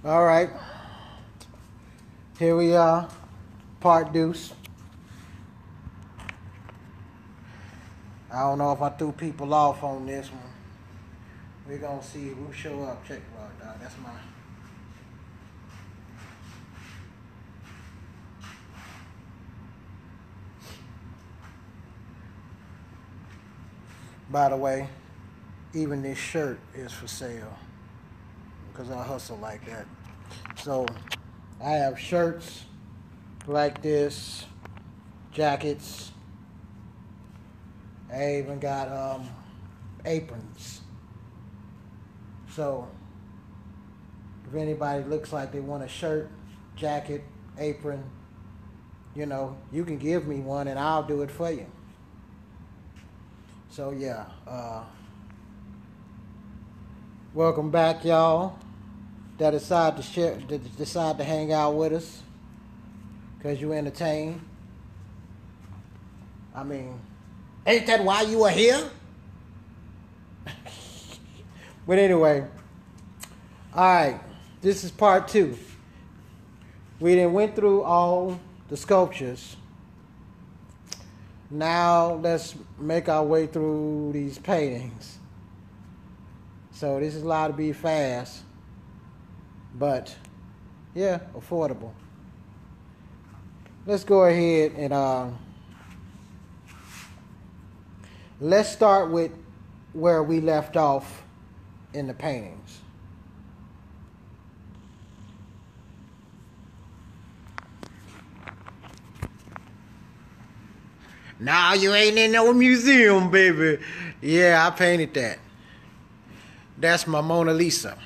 All right, here we are, part deuce. I don't know if I threw people off on this one. We're gonna see who show up. Check it out, dog. That's my. By the way, even this shirt is for sale because I hustle like that. So I have shirts like this, jackets. I even got aprons. So if anybody looks like they want a shirt, jacket, apron, you can give me one and I'll do it for you. So yeah, welcome back, y'all. That decide to hang out with us because you entertain. I mean, ain't that why you are here? But anyway, all right. This is part 2. We then went through all the sculptures. Now let's make our way through these paintings. So this is allowed to be fast, but yeah, affordable. Let's go ahead and let's start with where we left off in the paintings. Nah, you ain't in no museum, baby. Yeah, I painted that. That's my Mona Lisa.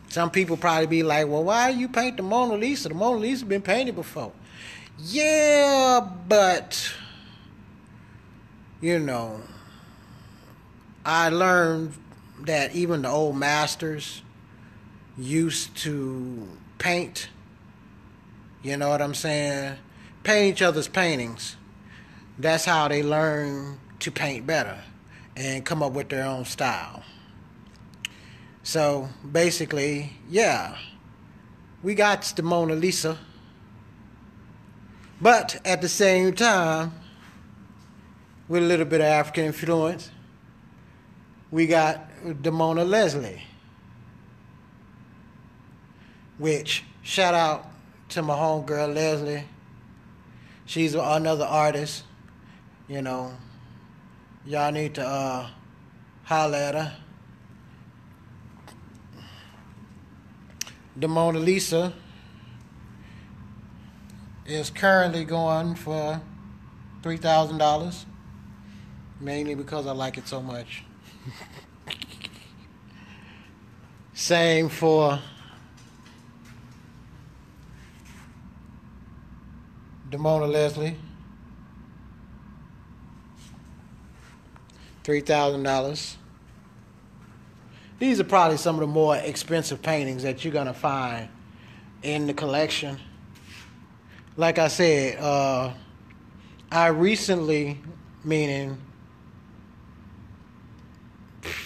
Some people probably be like, well, why you paint the Mona Lisa? The Mona Lisa been painted before. Yeah, but, I learned that even the old masters used to paint. You know what I'm saying? Paint each other's paintings. That's how they learn to paint better and come up with their own style. So basically, yeah, we got the Mona Lisa, but at the same time, with a little bit of African influence, we got the Mona Leslie, which shout out to my homegirl Leslie. She's another artist. Y'all need to holler at her. The Mona Lisa is currently going for $3,000, mainly because I like it so much. Same for the Mona Leslie. $3,000. These are probably some of the more expensive paintings that you're gonna find in the collection. Like I said, I recently, meaning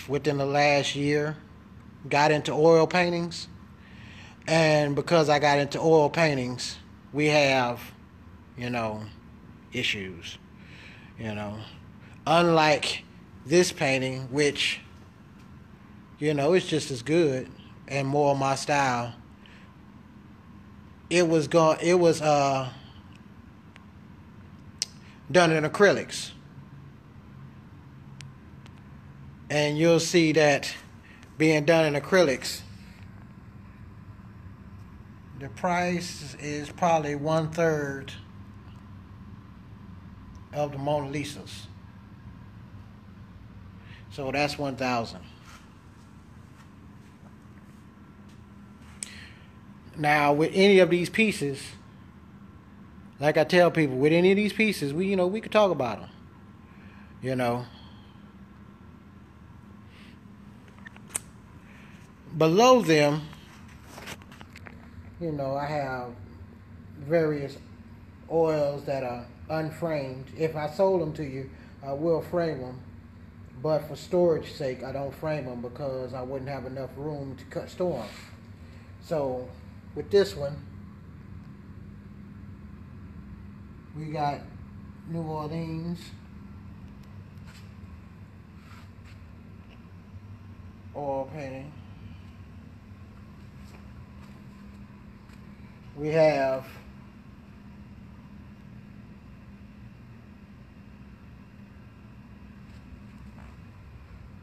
within the last year, got into oil paintings. And because I got into oil paintings, we have, issues. Unlike this painting, which, it's just as good and more my style. It was done in acrylics. And you'll see that being done in acrylics, the price is probably 1/3 of the Mona Lisas. So that's $1,000. Now, with any of these pieces, like I tell people, with any of these pieces, we could talk about them. Below them, I have various oils that are unframed. If I sold them to you, I will frame them. But for storage sake, I don't frame them because I wouldn't have enough room to store them. So with this one, we got New Orleans oil painting. We have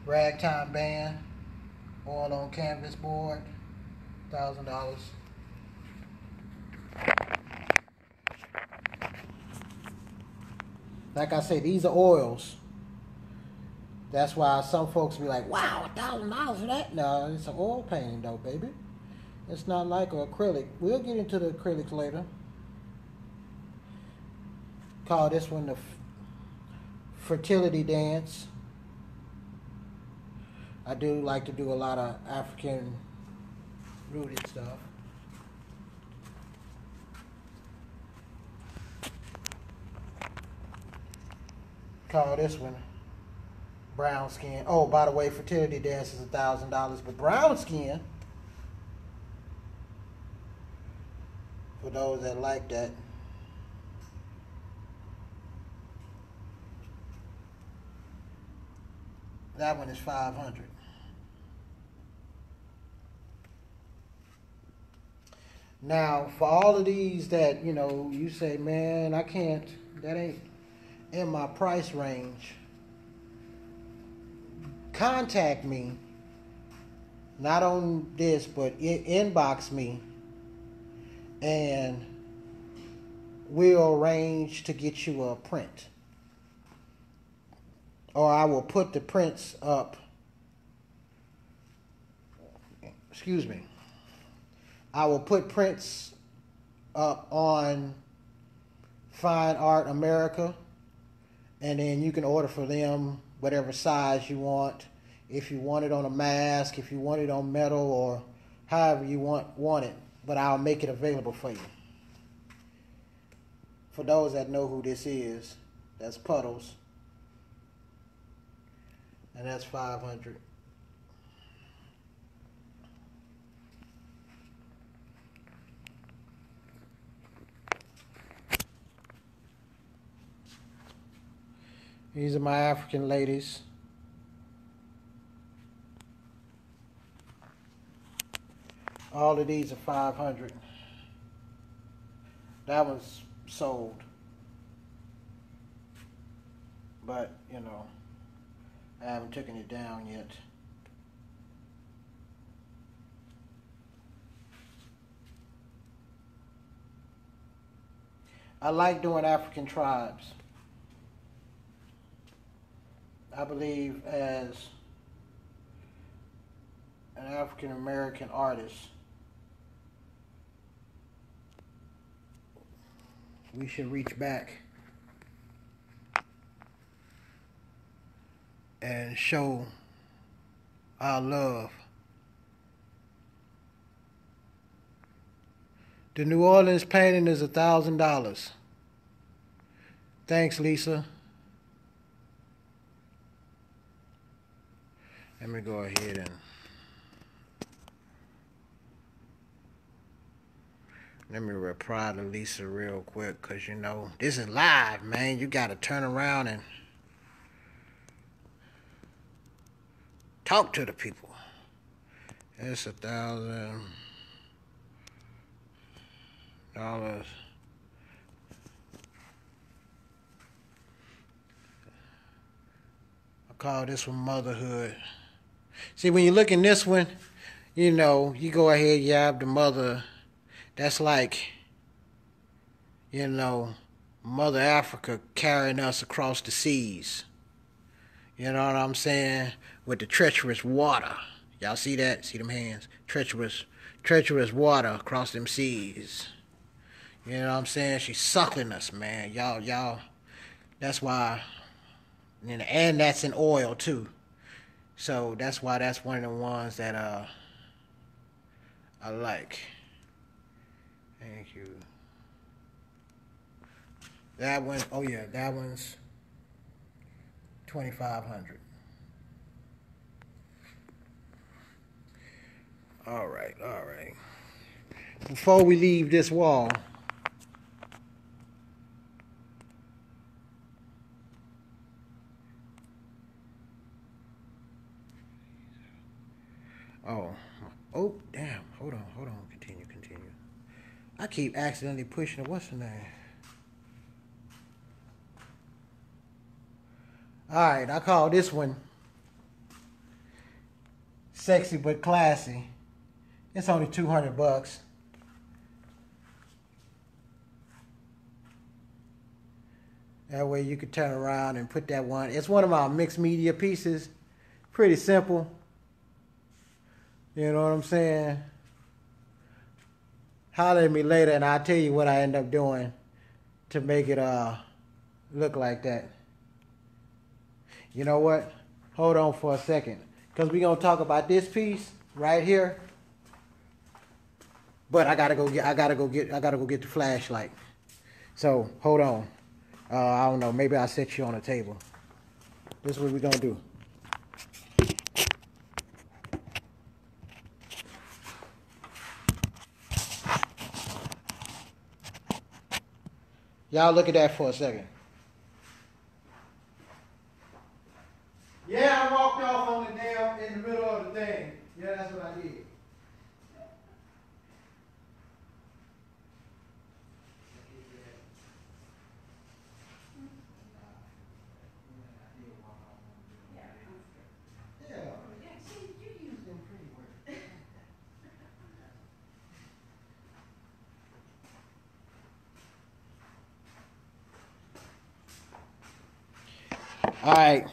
Ragtime Band oil on canvas board, $1,000. Like I say, these are oils. That's why some folks be like, wow, $1,000 for that? No, it's an oil painting though, baby. It's not like an acrylic. We'll get into the acrylics later. Call this one the fertility dance. I do like to do a lot of African rooted stuff. Call this one brown skin. Oh, by the way, fertility dance is $1,000, but brown skin, for those that like that, that one is $500. Now, for all of these that, you know, you say, man, I can't, that ain't in my price range, contact me, not on this, but inbox me, and we'll arrange to get you a print. Or I will put the prints up, excuse me, I will put prints up on Fine Art America, and then you can order for them whatever size you want. If you want it on a mask, if you want it on metal, or however you want it, but I'll make it available for you. For those that know who this is, that's Puddles, and that's $500. These are my African ladies. All of these are $500. That one's sold. But, you know, I haven't taken it down yet. I like doing African tribes. I believe as an African American artist, we should reach back and show our love. The New Orleans painting is $1,000. Thanks, Lisa. Let me go ahead and let me reply to Lisa real quick, because you know this is live, man. You got to turn around and talk to the people. It's $1,000. I call this one motherhood. See, when you look in this one, you know, you go ahead, you have the mother. That's like, you know, Mother Africa carrying us across the seas. You know what I'm saying? With the treacherous water. Y'all see that? See them hands? Treacherous water across them seas. You know what I'm saying? She's suckling us, man. Y'all. That's why. And that's in oil, too. So that's why that's one of the ones that I like. Thank you. That one, oh yeah, that one's $2,500. All right. before we leave this wall, oh, damn, hold on, continue. I keep accidentally pushing it, what's the name? Alright, I call this one Sexy But Classy. It's only $200. That way you could turn around and put that one. It's one of my mixed media pieces. Pretty simple. You know what I'm saying? Holler at me later and I'll tell you what I end up doing to make it look like that. You know what? Hold on for a second. Because we're going to talk about this piece right here. But I gotta go get the flashlight. So hold on. I don't know. Maybe I'll set you on a table. This is what we're gonna do. Y'all look at that for a second. Yeah, I walked off on the damn in the middle of the thing. Yeah, that's what I did. All right.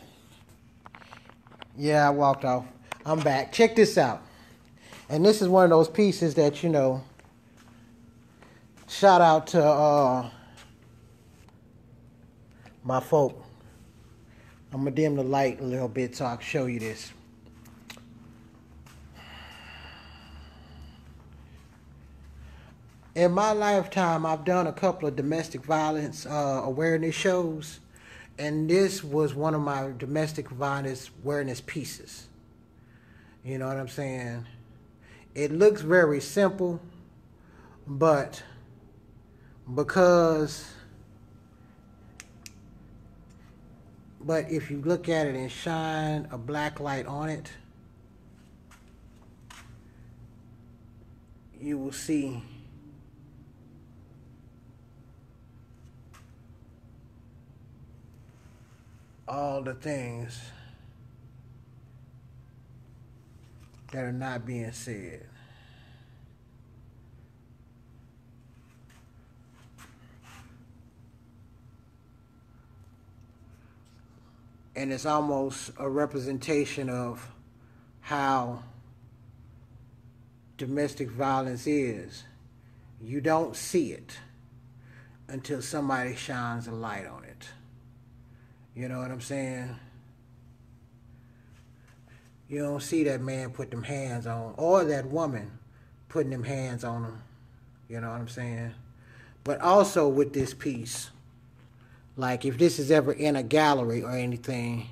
Yeah, I walked off. I'm back. Check this out. And this is one of those pieces that, you know, shout out to my folk. I'm going to dim the light a little bit so I can show you this. In my lifetime, I've done a couple of domestic violence awareness shows. And this was one of my domestic violence awareness pieces. You know what I'm saying? It looks very simple, but if you look at it and shine a black light on it, you will see all the things that are not being said. And it's almost a representation of how domestic violence is. You don't see it until somebody shines a light on it. You know what I'm saying? You don't see that man put them hands on, or that woman putting them hands on him. You know what I'm saying? But also with this piece, like if this is ever in a gallery or anything,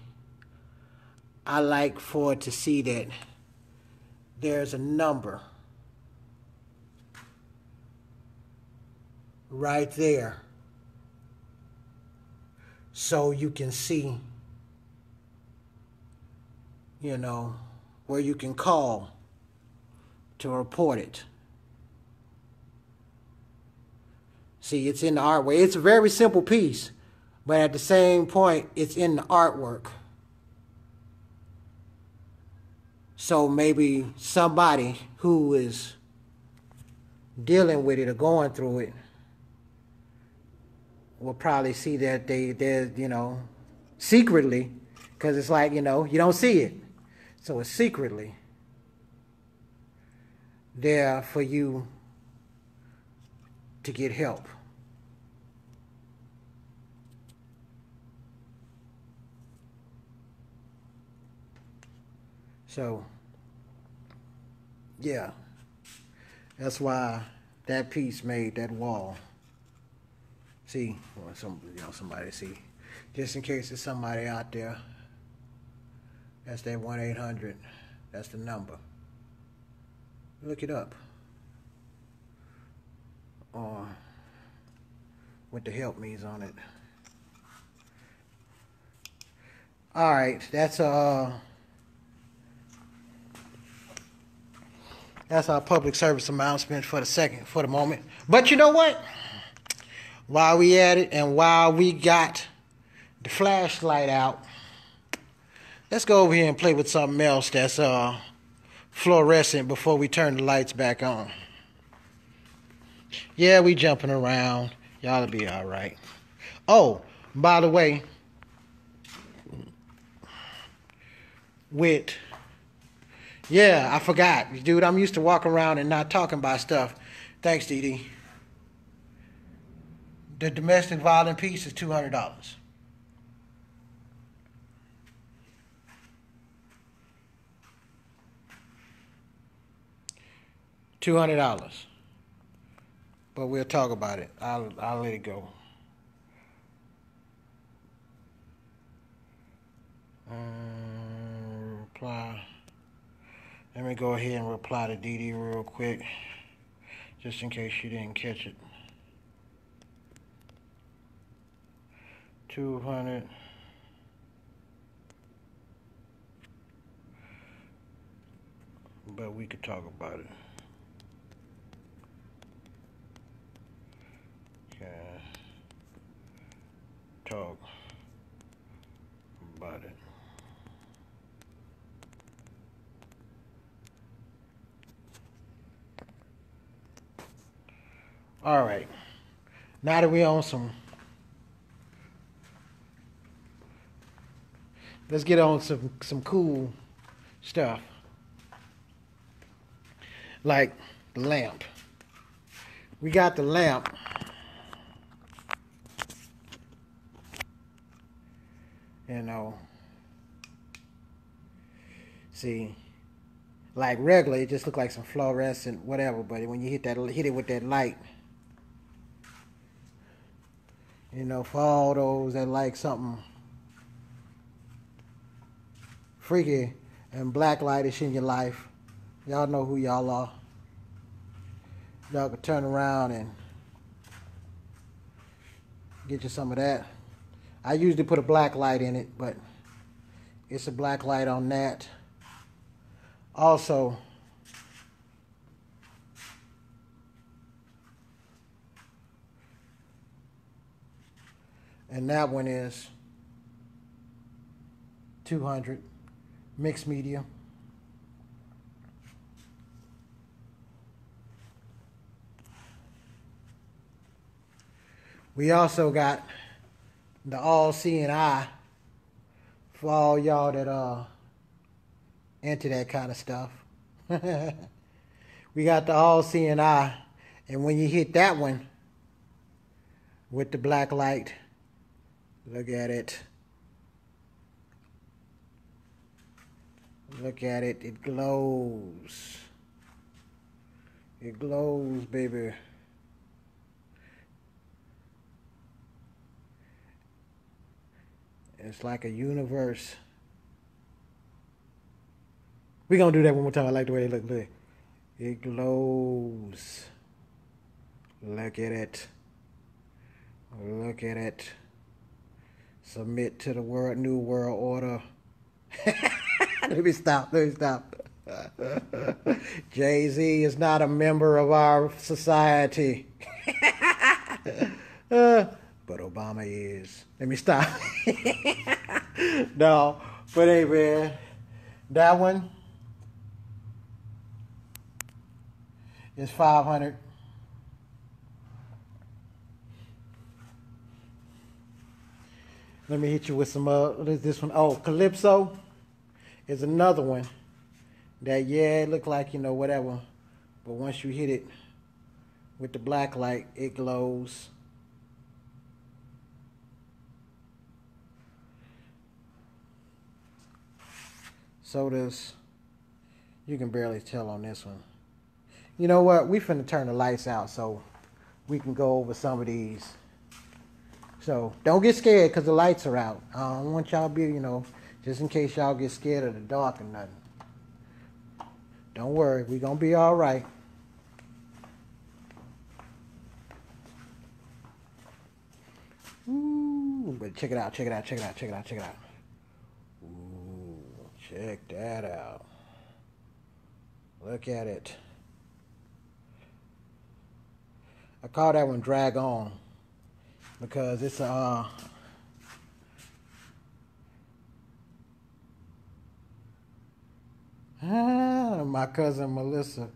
I like for it to see that there's a number right there, so you can see, you know, where you can call to report it. See, it's in the artwork. It's a very simple piece, but at the same point, it's in the artwork. So maybe somebody who is dealing with it or going through it will probably see that they're, you know, secretly, because it's like, you know, you don't see it. So it's secretly there for you to get help. So, yeah, that's why that piece made that wall. See, or somebody see, just in case there's somebody out there. That's that 1-800. That's the number. Look it up. with the help me's on it. All right, that's our public service announcement for the moment. But you know what? While we at it and while we got the flashlight out, let's go over here and play with something else that's fluorescent before we turn the lights back on. Yeah, we jumping around. Y'all'll be all right. Oh, by the way, I forgot. Dude, I'm used to walking around and not talking about stuff. Thanks, Dee Dee. The domestic violence piece is $200. $200. But we'll talk about it. I'll let it go. Reply. Let me go ahead and reply to Dee Dee real quick, just in case you didn't catch it. 200. But we could talk about it. Okay. Talk about it. All right. Now that we're on let's get on some cool stuff. Like the lamp. We got the lamp. You know. See, like regular, it just look like some fluorescent whatever, but when you hit it with that light, you know, for all those that like something freaky and blacklightish in your life, y'all know who y'all are. Y'all can turn around and get you some of that. I usually put a black light in it, but it's a black light on that. Also, and that one is 200 mixed media. We also got the all-seeing eye for all y'all that into that kind of stuff. We got the all-seeing eye, and when you hit that one with the black light, look at it. Look at it. It glows. It glows, baby. It's like a universe. We're going to do that one more time. I like the way it looks. Look. It glows. Look at it. Look at it. Submit to the new world order. Let me stop. Jay-Z is not a member of our society. But Obama is. Let me stop. No, but hey, man, that one is 500. Let me hit you with some this one. Oh, Calypso is another one that, yeah, it look like, you know, whatever, but once you hit it with the black light, it glows. So does, you can barely tell on this one. You know what? We finna turn the lights out so we can go over some of these. So don't get scared because the lights are out. I don't want y'all to be, you know, just in case y'all get scared of the dark or nothing. Don't worry, we gonna be all right. Ooh, but check it out, check it out, check it out, check it out, check it out. Ooh, check that out. Look at it. I call that one Drag On because it's my cousin Melissa.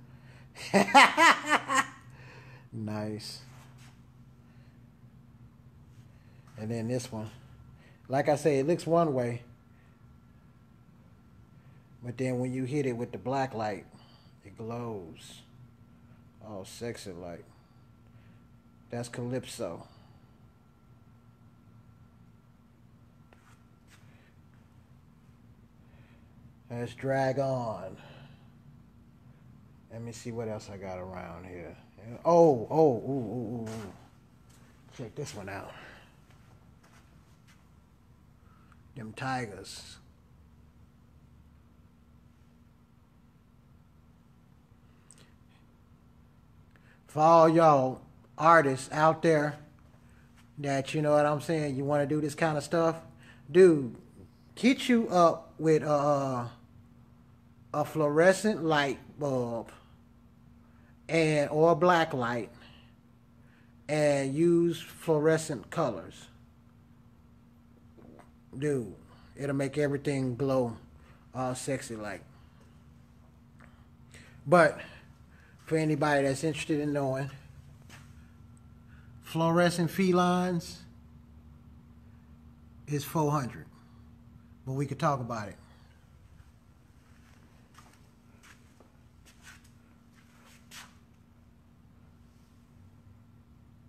Nice. And then this one. Like I say, it looks one way. But then when you hit it with the black light, it glows. All sexy like. That's Calypso. Let's Drag On. Let me see what else I got around here. Ooh. Check this one out. Them tigers. For all y'all artists out there that, you know what I'm saying, you want to do this kind of stuff, dude, get you up with a fluorescent light bulb or a black light and use fluorescent colors. Dude, it'll make everything glow all sexy like. But for anybody that's interested in knowing, fluorescent felines is $400, but we could talk about it.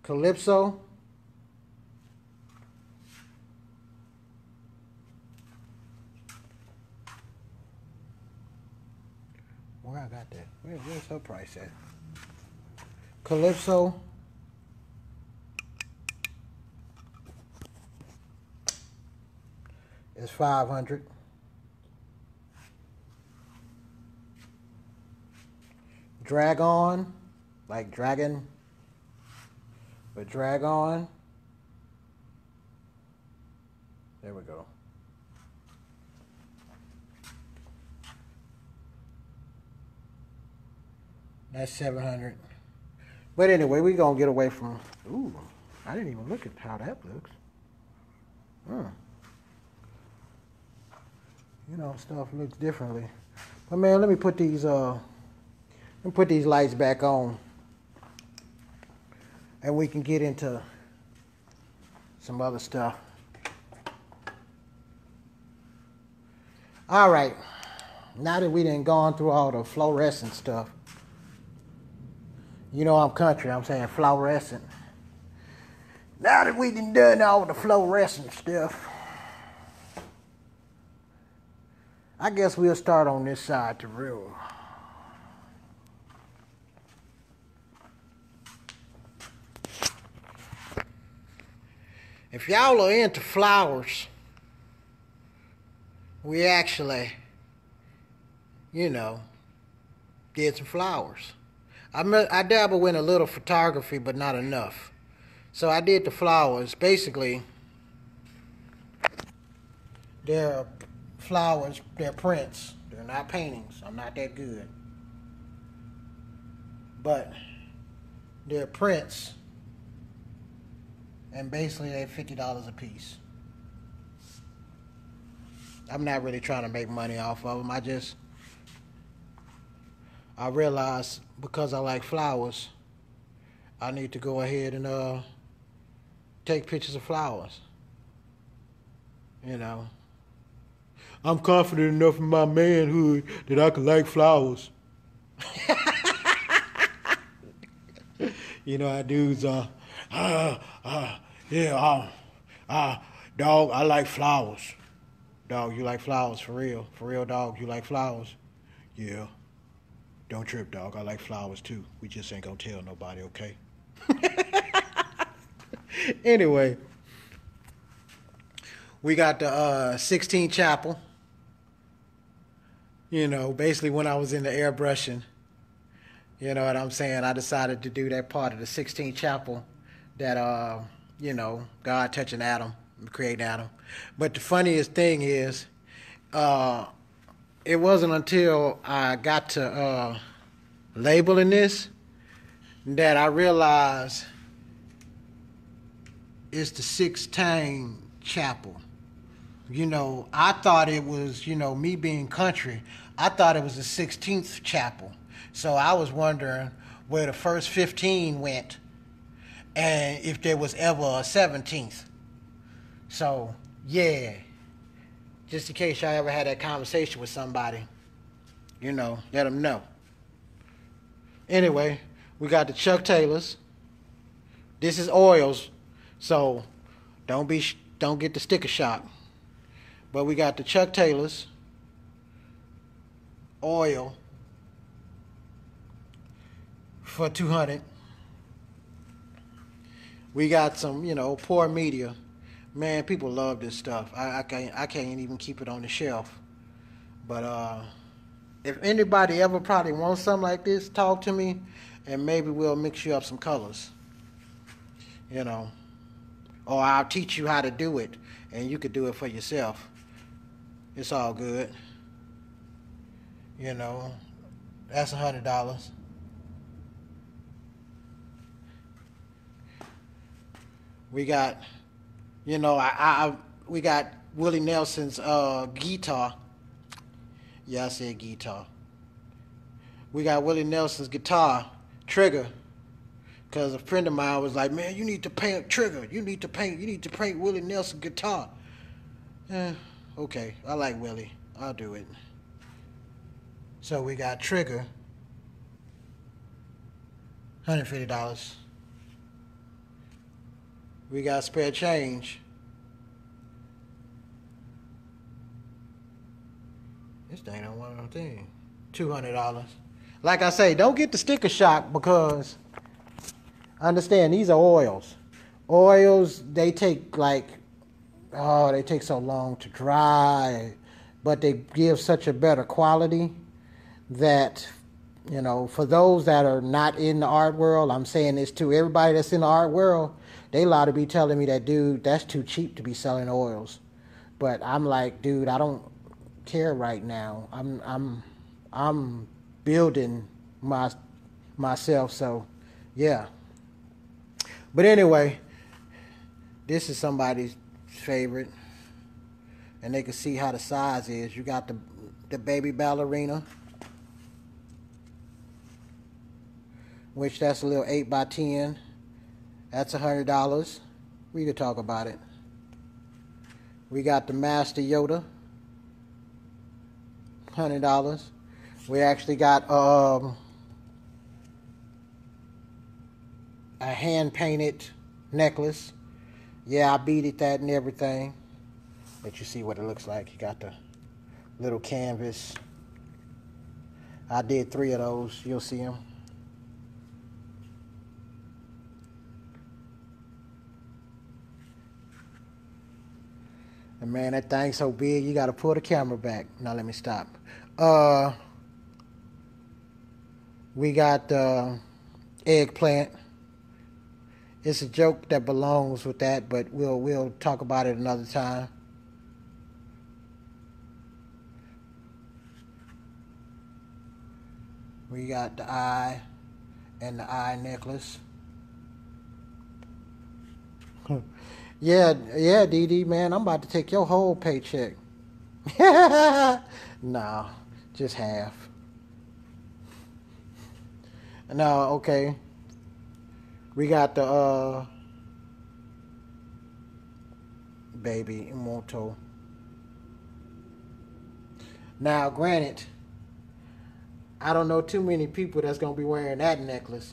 Calypso. Where I got that? Where's her price at? Calypso. Is $500. Drag On, like dragon, but Drag On. There we go. That's $700. But anyway, we're gonna get away from. Ooh, I didn't even look at how that looks. You know, stuff looks differently. But man, let me put these lights back on, and we can get into some other stuff. All right, now that we done gone through all the fluorescent stuff, you know I'm country, I'm saying fluorescent. Now that we done all the fluorescent stuff, I guess we'll start on this side of the room. If y'all are into flowers, we actually, you know, did some flowers. I dabble in a little photography, but not enough. So I did the flowers. Basically, they're flowers, they're prints. They're not paintings. I'm not that good. But they're prints. And basically they're $50 a piece. I'm not really trying to make money off of them. I realized because I like flowers, I need to go ahead and take pictures of flowers. You know. I'm confident enough in my manhood that I can like flowers. You know how dudes are, dog, I like flowers. Dog, you like flowers for real? For real, dog, you like flowers? Yeah. Don't trip, dog. I like flowers too. We just ain't gonna tell nobody, okay? Anyway, we got the Sistine Chapel. You know, basically when I was in the airbrushing, you know what I'm saying, I decided to do that part of the Sistine Chapel that God touching Adam, creating Adam. But the funniest thing is, uh, it wasn't until I got to labeling this that I realized it's the Sixtine Chapel. I thought it was, me being country, I thought it was the 16th chapel. So I was wondering where the first 15 went and if there was ever a 17th. So, yeah, just in case y'all ever had that conversation with somebody, let them know. Anyway, we got the Chuck Taylors. This is oils, so don't get the sticker shock. But we got the Chuck Taylors oil for $200. We got some, poor media. Man, people love this stuff. I can't even keep it on the shelf. But if anybody ever probably wants something like this, talk to me, and maybe we'll mix you up some colors. Or I'll teach you how to do it, and you could do it for yourself. It's all good. That's $100. We got, we got Willie Nelson's guitar. Yeah, I said guitar. We got Willie Nelson's guitar trigger. Because a friend of mine was like, man, you need to paint trigger. You need to paint Willie Nelson guitar. Okay, I like Willie. I'll do it. So we got trigger, $150. We got spare change. This thing don't want no thing. $200. Like I say, don't get the sticker shock because understand these are oils. Oils, they take they take so long to dry, but they give such a better quality that, for those that are not in the art world, I'm saying this to everybody that's in the art world, they allowed to be telling me that, dude, that's too cheap to be selling oils. But I'm like, dude, I don't care right now. I'm building myself, so yeah. But anyway, this is somebody's favorite, and they can see how the size is. You got the baby ballerina, which that's a little 8x10. That's $100. We could talk about it. We got the Master Yoda, $100. We actually got a hand-painted necklace. Yeah, I beaded that and everything. Let you see what it looks like. You got the little canvas. I did 3 of those. You'll see them. And man, that thing's so big, you got to pull the camera back. Now let me stop. We got eggplant. It's a joke that belongs with that, but we'll talk about it another time. We got the eye and the eye necklace. Yeah, DD, man, I'm about to take your whole paycheck. No, just half. No, okay. We got the baby immortal. Now, granted, I don't know too many people that's gonna be wearing that necklace.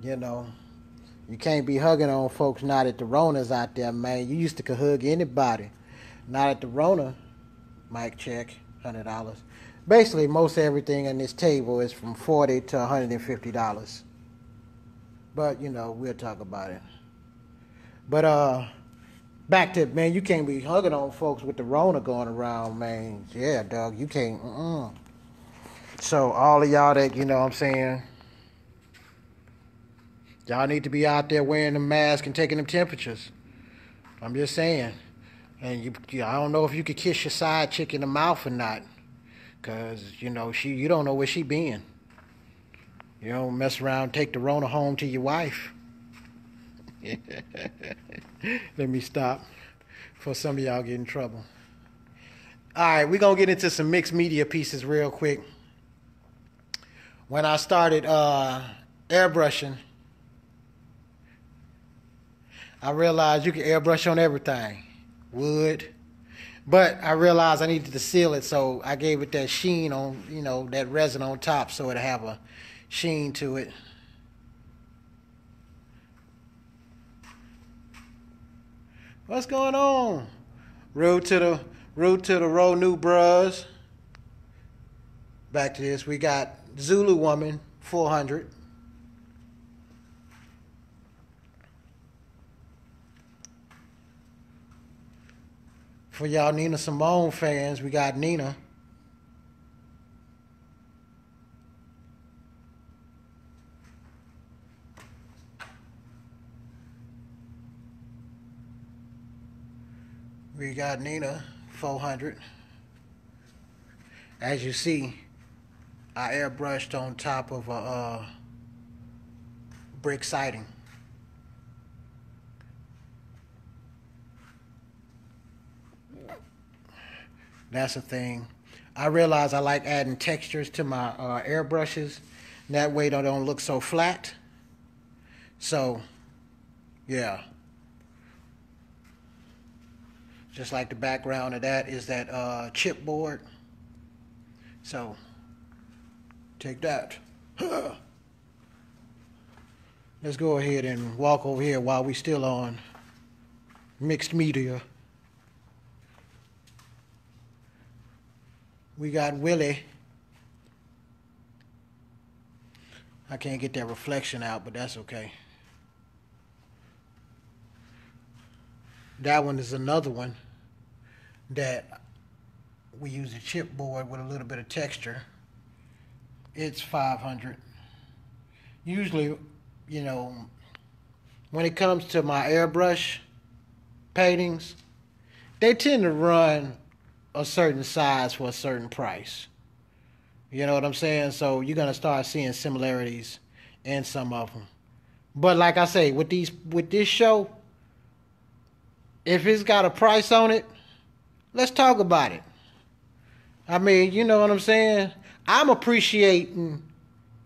You can't be hugging on folks not at the Ronas out there, man. You used to could hug anybody. Not at the Rona. Mic check, $100. Basically, most everything on this table is from $40 to $150. But, we'll talk about it. But, back to, man, you can't be hugging on folks with the Rona going around, man. Yeah, dog, you can't. So, all of y'all that, I'm saying, Y'all need to be out there wearing the mask and taking them temperatures. I'm just saying. And I don't know if you could kiss your side chick in the mouth or not, cause you don't know where she been. You don't mess around, and take the Rona home to your wife. Let me stop before some of y'all get in trouble. All right, we're gonna get into some mixed media pieces real quick. When I started airbrushing, I realized you can airbrush on everything. Wood. But I realized I needed to seal it, so I gave it that sheen on, that resin on top so it'll have a sheen to it. What's going on? Rude to the Row New Bros. Back to this. We got Zulu Woman, 400. For y'all Nina Simone fans, we got Nina. We got Nina, 400. As you see, I airbrushed on top of a brick siding. That's a thing. I realize I like adding textures to my airbrushes. That way they don't look so flat. So, yeah. Just like the background of that is that chipboard. So, take that. Let's go ahead and walk over here while we still on mixed media. We got Willie. I can't get that reflection out, but that's okay. That one is another one that we use a chipboard with a little bit of texture. It's 500. Usually, when it comes to my airbrush paintings, they tend to run a certain size for a certain price. You know what I'm saying? So you're gonna start seeing similarities in some of them. But like I say, with this show, if it's got a price on it, let's talk about it. I mean, you know what I'm saying? I'm appreciating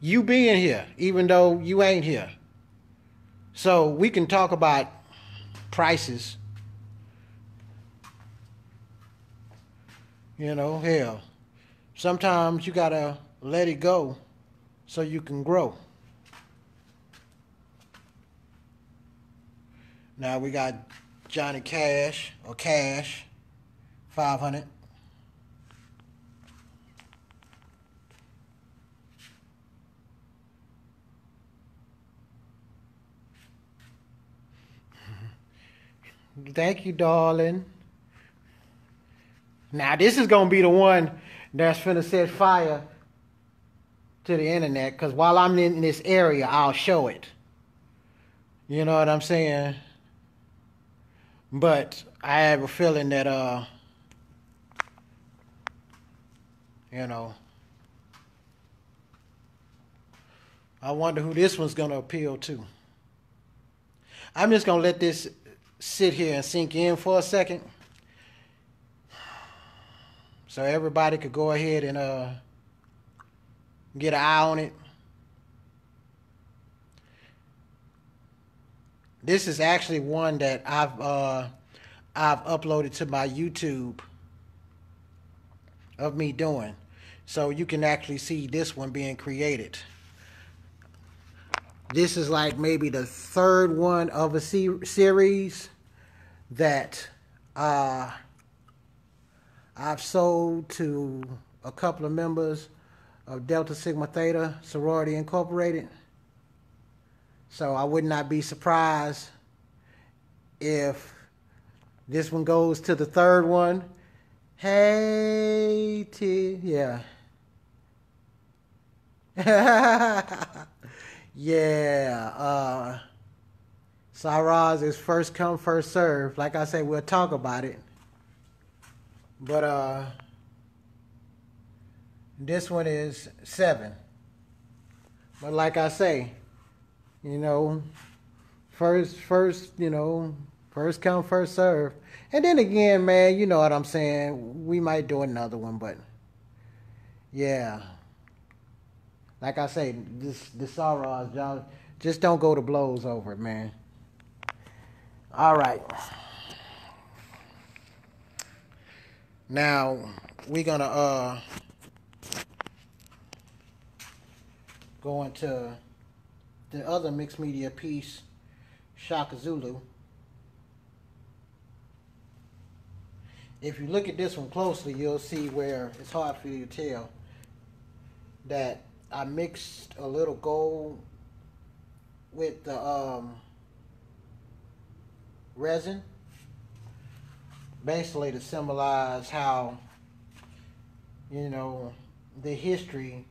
you being here, even though you ain't here. So we can talk about prices. Hell, sometimes you gotta let it go so you can grow. Now we got Johnny Cash, or Cash, 500. Thank you, darling. Now, this is going to be the one that's finna set fire to the internet, because while I'm in this area, I'll show it. You know what I'm saying? But I have a feeling that, I wonder who this one's going to appeal to. I'm just going to let this sit here and sink in for a second, so everybody could go ahead and get an eye on it. This is actually one that I've uploaded to my YouTube of me doing, so you can actually see this one being created. This is like maybe the third one of a series that I've sold to a couple of members of Delta Sigma Theta Sorority Incorporated. So I would not be surprised if this one goes to the third one. Hey, T, yeah. Yeah, Saraz is first come, first serve. Like I say, we'll talk about it. But this one is 7. But like I say, you know, first come, first serve. And then again, man, you know what I'm saying? We might do another one, but yeah. Like I say, this Saraz, y'all just don't go to blows over it, man. All right. Now we're gonna go into the other mixed media piece, Shaka Zulu. If you look at this one closely, you'll see where it's hard for you to tell that I mixed a little gold with the resin, basically to symbolize how, you know, the history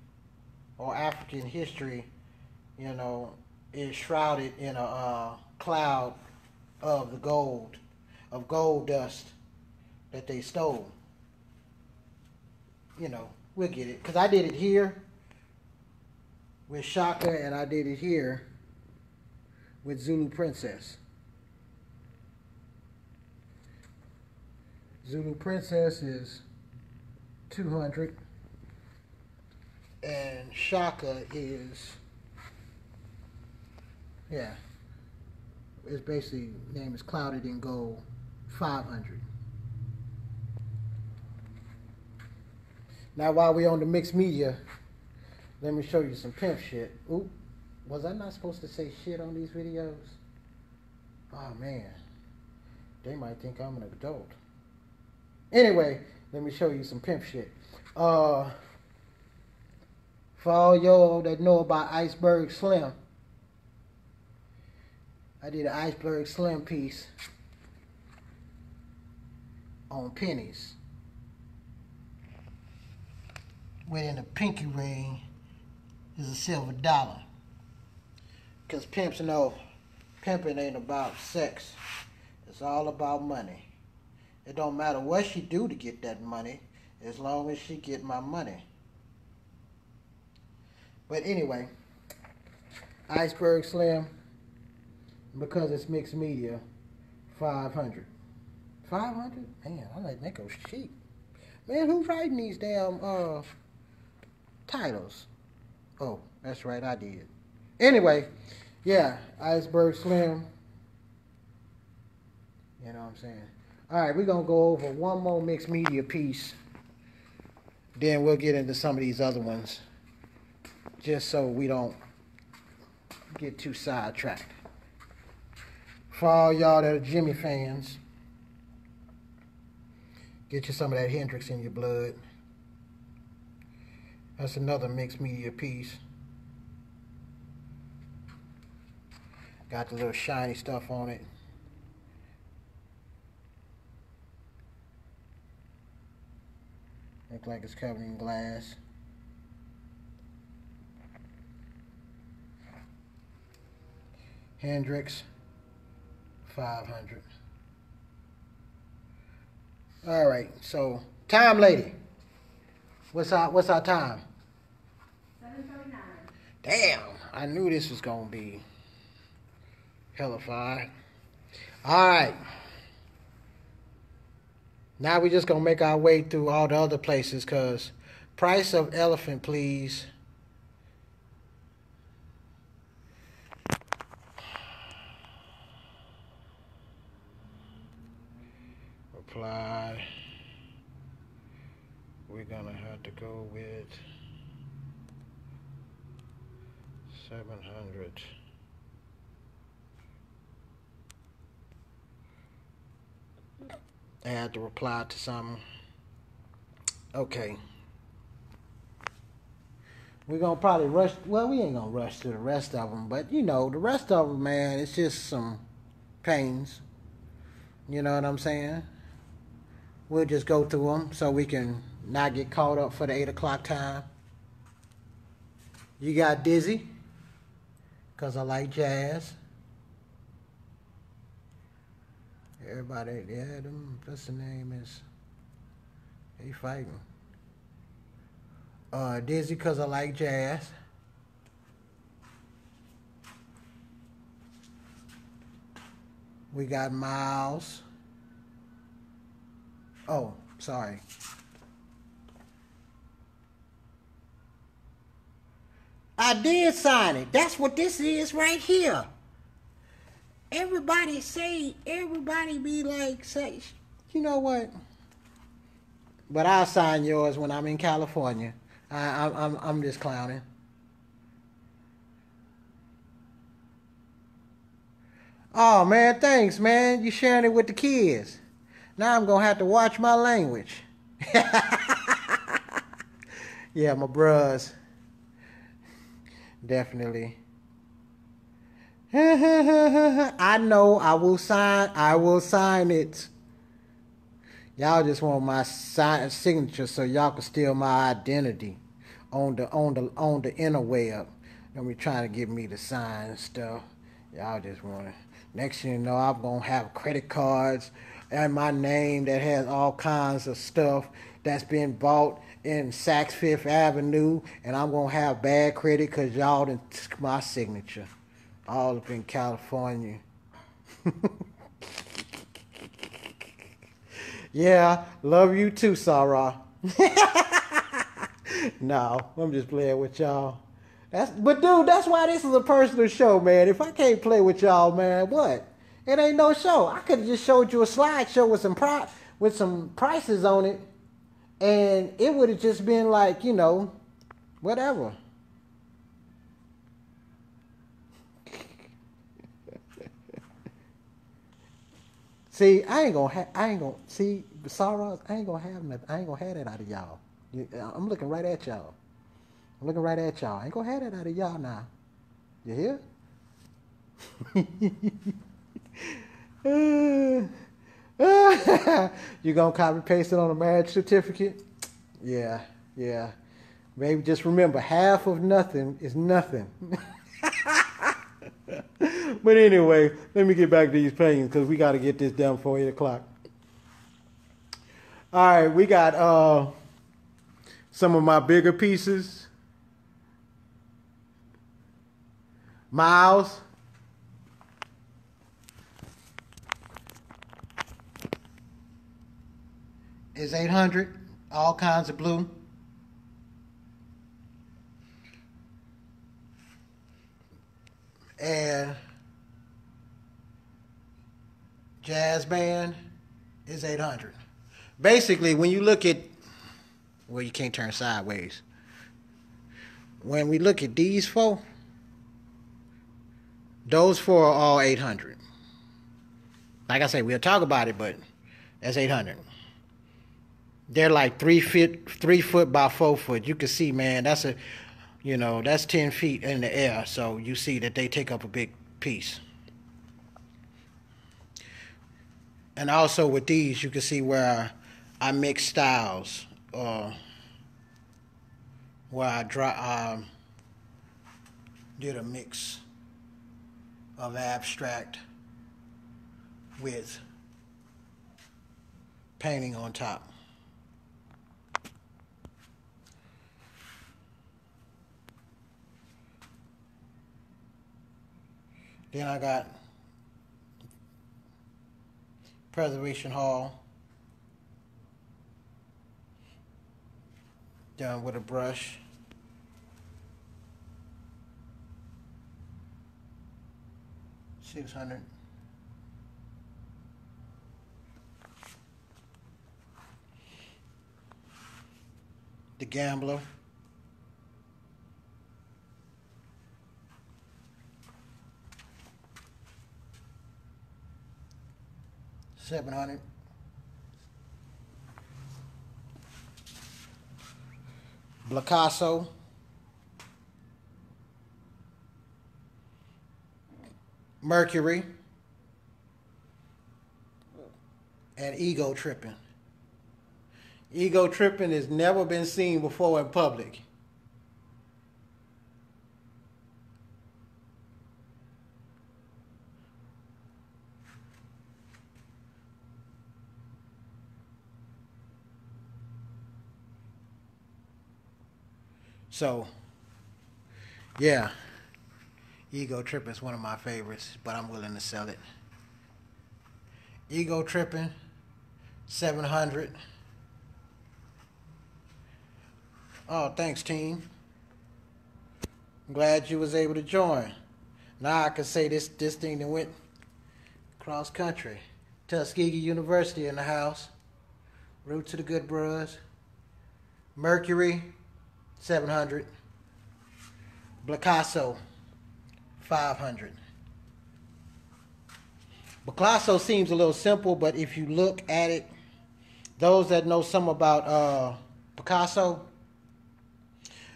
or African history, you know, is shrouded in a cloud of the gold, of gold dust that they stole. You know, we'll get it. Because I did it here with Shaka, and I did it here with Zulu Princess. Zulu Princess is 200, and Shaka is, yeah, it's basically, name is Clouded in Gold, 500. Now while we on the mixed media, let me show you some pimp shit. Oop, was I not supposed to say shit on these videos? Oh man, they might think I'm an adult. Anyway, let me show you some pimp shit. For all y'all that know about Iceberg Slim, I did an Iceberg Slim piece on pennies. Within the pinky ring is a silver dollar. Because pimps know pimping ain't about sex. It's all about money. It don't matter what she do to get that money, as long as she get my money. But anyway, Iceberg Slim, because it's mixed media, 500. 500? Man, I like that go cheap. Man, who's writing these damn titles? Oh, that's right, I did. Anyway, yeah, Iceberg Slim. You know what I'm saying? All right, we're going to go over one more mixed media piece. Then we'll get into some of these other ones, just so we don't get too sidetracked. For all y'all that are Jimmy fans, get you some of that Hendrix in your blood. That's another mixed media piece. Got the little shiny stuff on it. Look like it's covered in glass. Hendrix, 500. All right, so time, lady. What's our time? 7:39. Damn, I knew this was gonna be hellified. All right. Now we're just gonna make our way through all the other places, cause price of elephant, please. Reply. We're gonna have to go with 700. I had to reply to something. Okay. We're gonna probably rush. Well, we ain't gonna rush to the rest of them, but you know, the rest of them, man, it's just some pains. You know what I'm saying? We'll just go through them so we can not get caught up for the 8 o'clock time. You got Dizzy. 'cause I like jazz. Everybody, yeah, them, what's the name is, they fighting. Dizzy 'cause I like jazz. We got Miles. Oh, sorry. I did sign it. That's what this is right here. Everybody be like, say, you know what? But I'll sign yours when I'm in California. I'm just clowning. Oh man, thanks man. You sharing it with the kids. Now I'm gonna have to watch my language. Yeah, my bros. Definitely. I know. I will sign it. Y'all just want my signature so y'all can steal my identity on the inner web. Don't be trying to get me to sign stuff. Y'all just want to. Next thing you know, I'm gonna have credit cards and my name that has all kinds of stuff that's been bought in Saks Fifth Avenue, and I'm gonna have bad credit because y'all done took my signature. All up in California. Yeah, love you too, Sarah. No, I'm just playing with y'all. But dude, that's why this is a personal show, man. If I can't play with y'all, man, what? It ain't no show. I could have just showed you a slideshow with some prices on it, and it would have just been like, whatever. See, see, Sarah, I ain't gonna have nothing. I ain't gonna have that out of y'all. I'm looking right at y'all. I'm looking right at y'all. I ain't gonna have that out of y'all now. You hear? You gonna copy paste it on a marriage certificate? Yeah. Maybe just remember, half of nothing is nothing. But anyway, let me get back to these paintings because we got to get this done before 8 o'clock. All right, we got some of my bigger pieces. Miles. Is 800. All kinds of blue. And jazz band is 800. Basically, when you look at, well, you can't turn sideways. When we look at these four, those four are all 800. Like I say, we'll talk about it, but that's 800. They're like 3 foot by 4 foot. You can see, man, that's 10 feet in the air. So you see that they take up a big piece. And also with these, you can see where I mix styles, where I did a mix of abstract with painting on top. Then I got Preservation Hall, done with a brush. $600. The Gambler. $700. Picasso. Mercury. And Ego Tripping. Ego Tripping has never been seen before in public. So, yeah, Ego Tripping is one of my favorites, but I'm willing to sell it. Ego Tripping, 700. Oh, thanks, team. I'm glad you was able to join. Now I can say this thing that went cross country. Tuskegee University in the house. Root to the good bros. Mercury, 700. Picasso, 500. Picasso seems a little simple, but if you look at it, those that know some about Picasso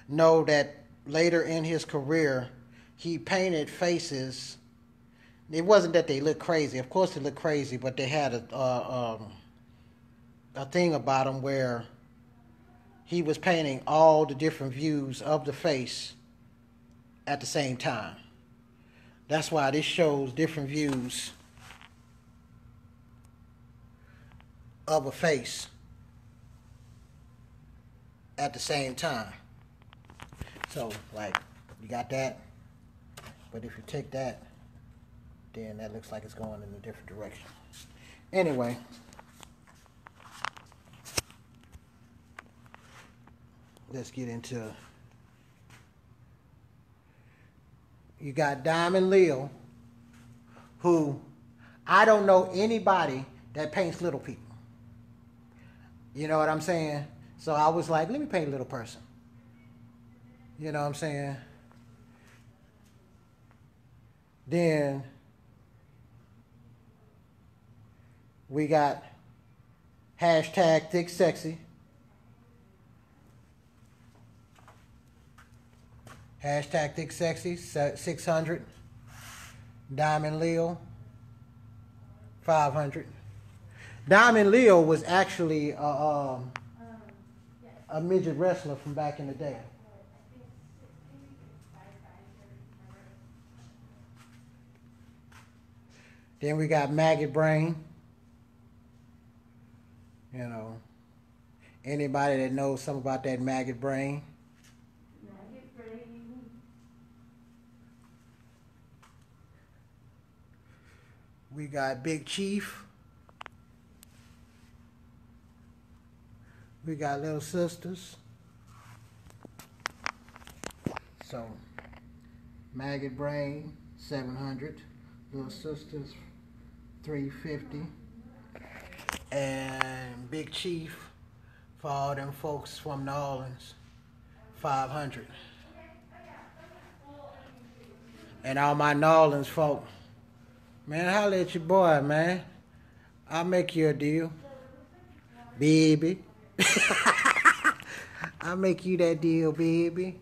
know that later in his career, he painted faces. It wasn't that they looked crazy. Of course, they looked crazy, but they had a thing about them where he was painting all the different views of the face at the same time. That's why this shows different views of a face at the same time. So, like, you got that, but if you take that, then that looks like it's going in a different direction. Anyway, let's get into, you got Diamond Leo, who I don't know anybody that paints little people. You know what I'm saying? So I was like, let me paint a little person. You know what I'm saying? Then we got hashtag thick sexy. Hashtag thick sexy, 600. Diamond Leo, 500. Diamond Leo was actually a midget wrestler from back in the day. Then we got Maggot Brain. You know, anybody that knows something about that Maggot Brain. Maggot brain. We got Big Chief. We got Little Sisters. So, Maggot Brain, 700. Little Sisters, 350. And Big Chief, for all them folks from New Orleans, 500. And all my New Orleans folk, man, holla at your boy, man. I'll make you a deal. Baby. I'll make you that deal, baby.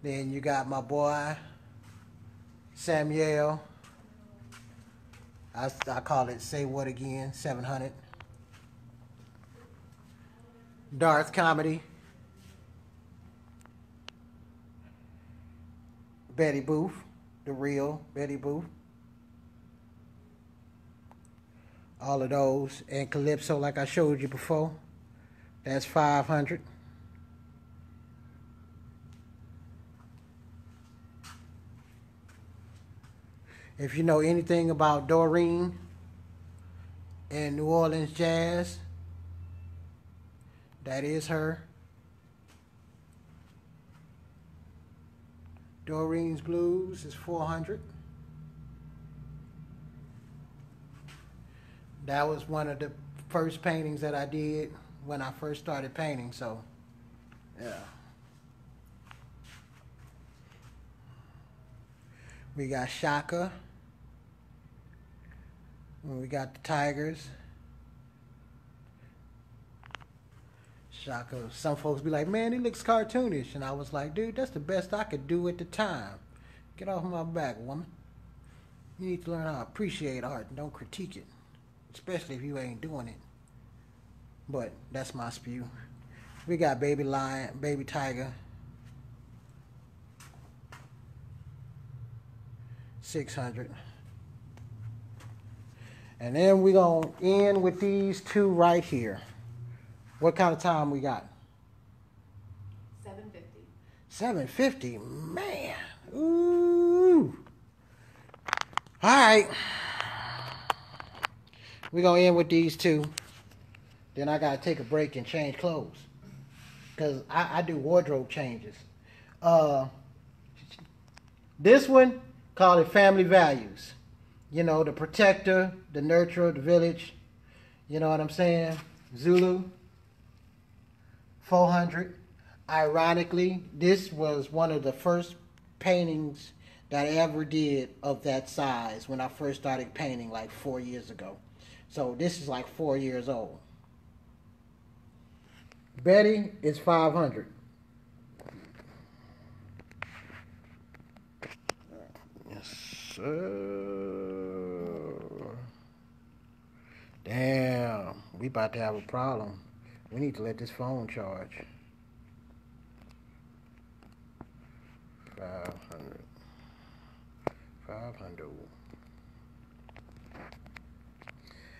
Then you got my boy, Samuel. I call it Say What Again, 700. Darth Comedy. Betty Booth, the real Betty Booth. All of those. And Calypso, like I showed you before, that's 500. If you know anything about Doreen and New Orleans Jazz, that is her. Doreen's Blues is 400. That was one of the first paintings that I did when I first started painting, so yeah. We got Shaka. We got the Tigers. Shaka. Some folks be like, man, he looks cartoonish. And I was like, dude, that's the best I could do at the time. Get off my back, woman. You need to learn how to appreciate art and don't critique it. Especially if you ain't doing it. But that's my spew. We got Baby Lion, Baby Tiger. 600. And then we're going to end with these two right here. What kind of time we got? 7:50. $7.50, man. Ooh. All right. We're going to end with these two. Then I got to take a break and change clothes. Because I do wardrobe changes. This one, call it Family Values. You know, the protector, the nurturer, the village. You know what I'm saying? Zulu. 400. Ironically, this was one of the first paintings that I ever did of that size when I first started painting like 4 years ago. So this is like 4 years old. Betty is 500. Yes, sir. Damn, we about to have a problem. We need to let this phone charge. 500. 500.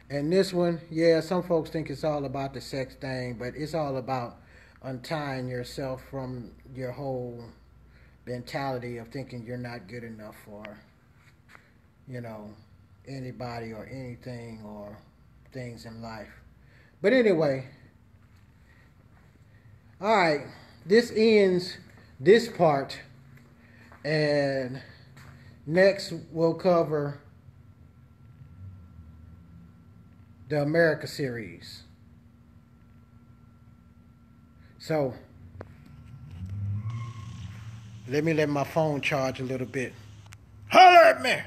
And this one, yeah, some folks think it's all about the sex thing, but it's all about untying yourself from your whole mentality of thinking you're not good enough for, you know, anybody or anything or things in life. But anyway, all right, this ends this part, and next we'll cover the America series. So let me let my phone charge a little bit. Holler at me!